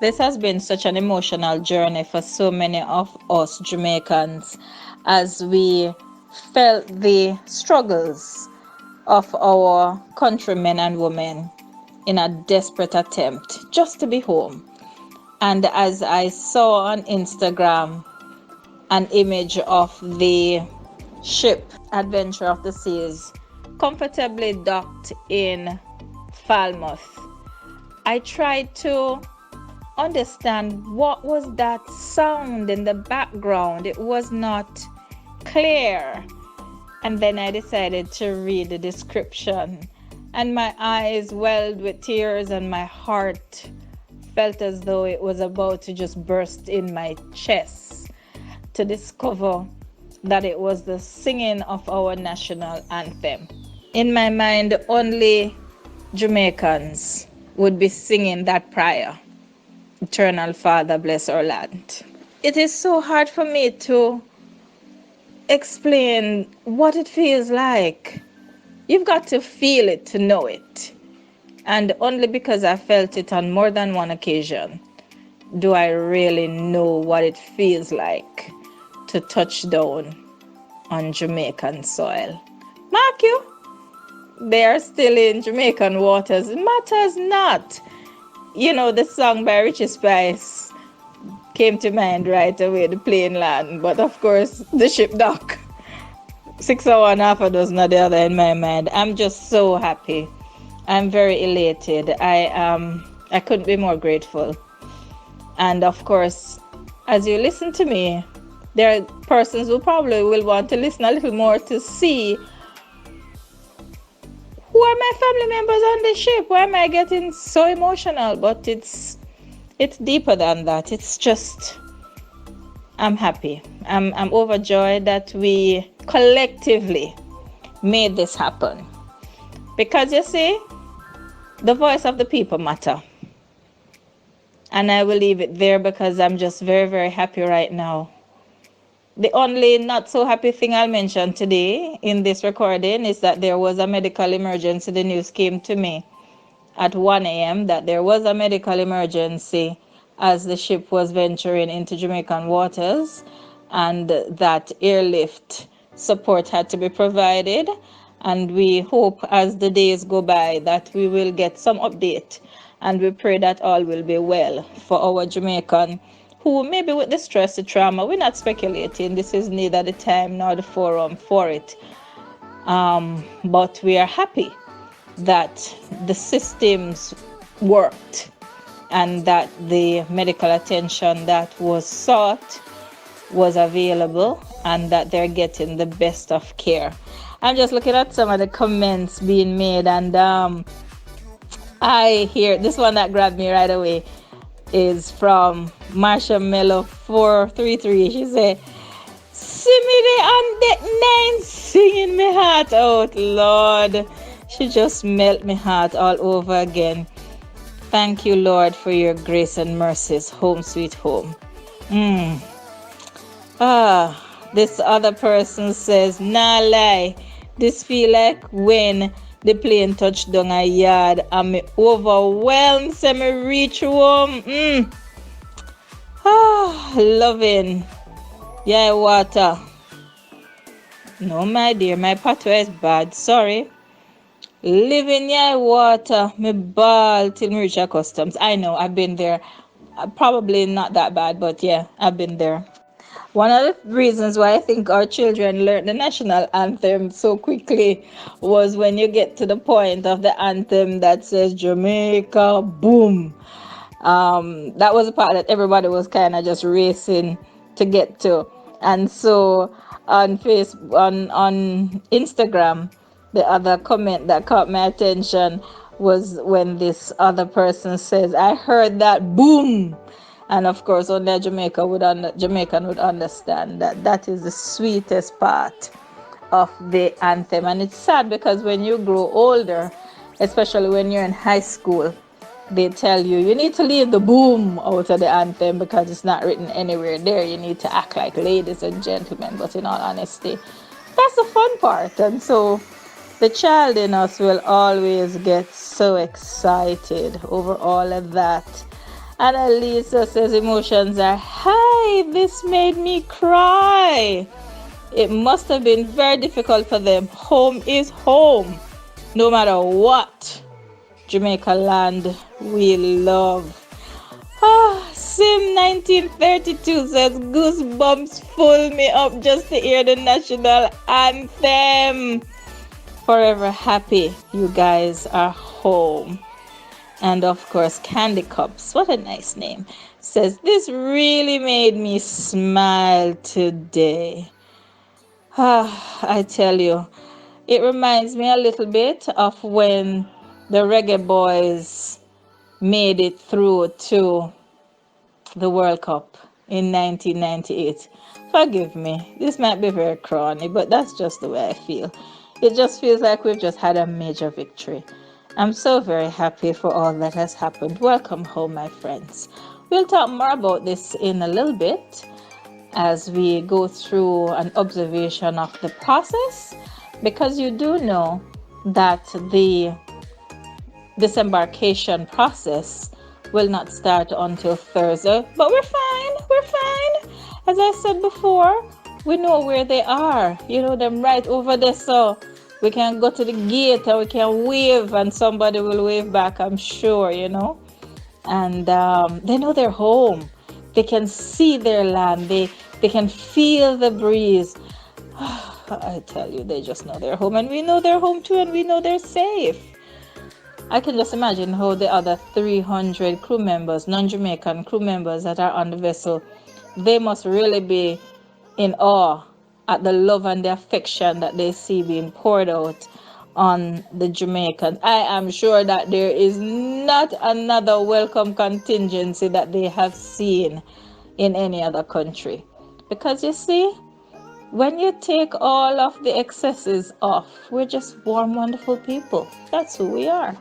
This has been such an emotional journey for so many of us Jamaicans as we felt the struggles of our countrymen and women in a desperate attempt just to be home. And as I saw on Instagram an image of the ship Adventure of the Seas comfortably docked in Falmouth, I tried to understand what was that sound in the background. It was not clear. And then I decided to read the description, and my eyes welled with tears and my heart felt as though it was about to just burst in my chest to discover that it was the singing of our national anthem. In my mind, only Jamaicans would be singing that prayer. Eternal Father, bless our land. It is so hard for me to explain what it feels like. You've got to feel it to know it. And only because I felt it on more than one occasion do I really know what it feels like to touch down on Jamaican soil. Mark you, they are still in Jamaican waters. It matters not. You know, the song by Richie Spice came to mind right away, the plain land. But of course, the ship dock. 6 hours and half a dozen of the other in my mind. I'm just so happy. I'm very elated. I couldn't be more grateful. And of course, as you listen to me, there are persons who probably will want to listen a little more to see who are my family members on the ship. Why am I getting so emotional? But it's deeper than that. It's just, I'm happy. I'm overjoyed that we collectively made this happen. Because you see, the voice of the people matter. And I will leave it there because I'm just very, very happy right now. The only not so happy thing I'll mention today in this recording is that there was a medical emergency. The news came to me at 1 a.m. that there was a medical emergency as the ship was venturing into Jamaican waters, and that airlift support had to be provided. And we hope as the days go by that we will get some update, and we pray that all will be well for our Jamaican who maybe with the stress, the trauma, we're not speculating. This is neither the time nor the forum for it. But we are happy that the systems worked and that the medical attention that was sought was available and that they're getting the best of care. I'm just looking at some of the comments being made, and I hear this one that grabbed me right away is from Marsha Mello 433. She said, "See me there on deck 9 singing me heart out, Lord." She just melt me heart all over again. Thank you, Lord, for your grace and mercies. Home sweet home. This other person says, "Nah lie. This feel like when the plane touched down a yard and me overwhelmed, so me reach home. Loving. Yeah, water. No, my dear, my patois is bad. Sorry. Living yeah water. Me ball till me reach a customs. I know, I've been there. Probably not that bad, but yeah, I've been there. One of the reasons why I think our children learn the national anthem so quickly was when you get to the point of the anthem that says Jamaica, boom. That was a part that everybody was kind of just racing to get to. And so on on Instagram, the other comment that caught my attention was when this other person says, "I heard that boom." And of course, only a Jamaican would understand that that is the sweetest part of the anthem. And it's sad because when you grow older, especially when you're in high school, they tell you need to leave the boom out of the anthem because it's not written anywhere there. You need to act like ladies and gentlemen. But in all honesty, that's the fun part. And so the child in us will always get so excited over all of that. Annalisa says emotions are high. This made me cry. It must have been very difficult for them. Home is home, no matter what. Jamaica land we love. Sim 1932 says goosebumps full me up just to hear the national anthem. Forever happy you guys are home. And of course, Candy Cups, what a nice name, says this really made me smile today. I tell you, it reminds me a little bit of when the Reggae Boys made it through to the World Cup in 1998. Forgive me, this might be very crony, but that's just the way I feel. It just feels like we've just had a major victory. I'm so very happy for all that has happened. Welcome home, my friends. We'll talk more about this in a little bit as we go through an observation of the process, because you do know that the disembarkation process will not start until Thursday, but we're fine. As I said before, we know where they are. You know them right over there, so we can go to the gate and we can wave and somebody will wave back, I'm sure, and they know they're home. They can see their land. They can feel the breeze. I tell you, they just know they're home, and we know they're home too, and we know they're safe. I can just imagine how the other 300 crew members, non-Jamaican crew members that are on the vessel, they must really be in awe at the love and the affection that they see being poured out on the Jamaicans. I am sure that there is not another welcome contingency that they have seen in any other country. Because you see, when you take all of the excesses off, we're just warm, wonderful people. That's who we are.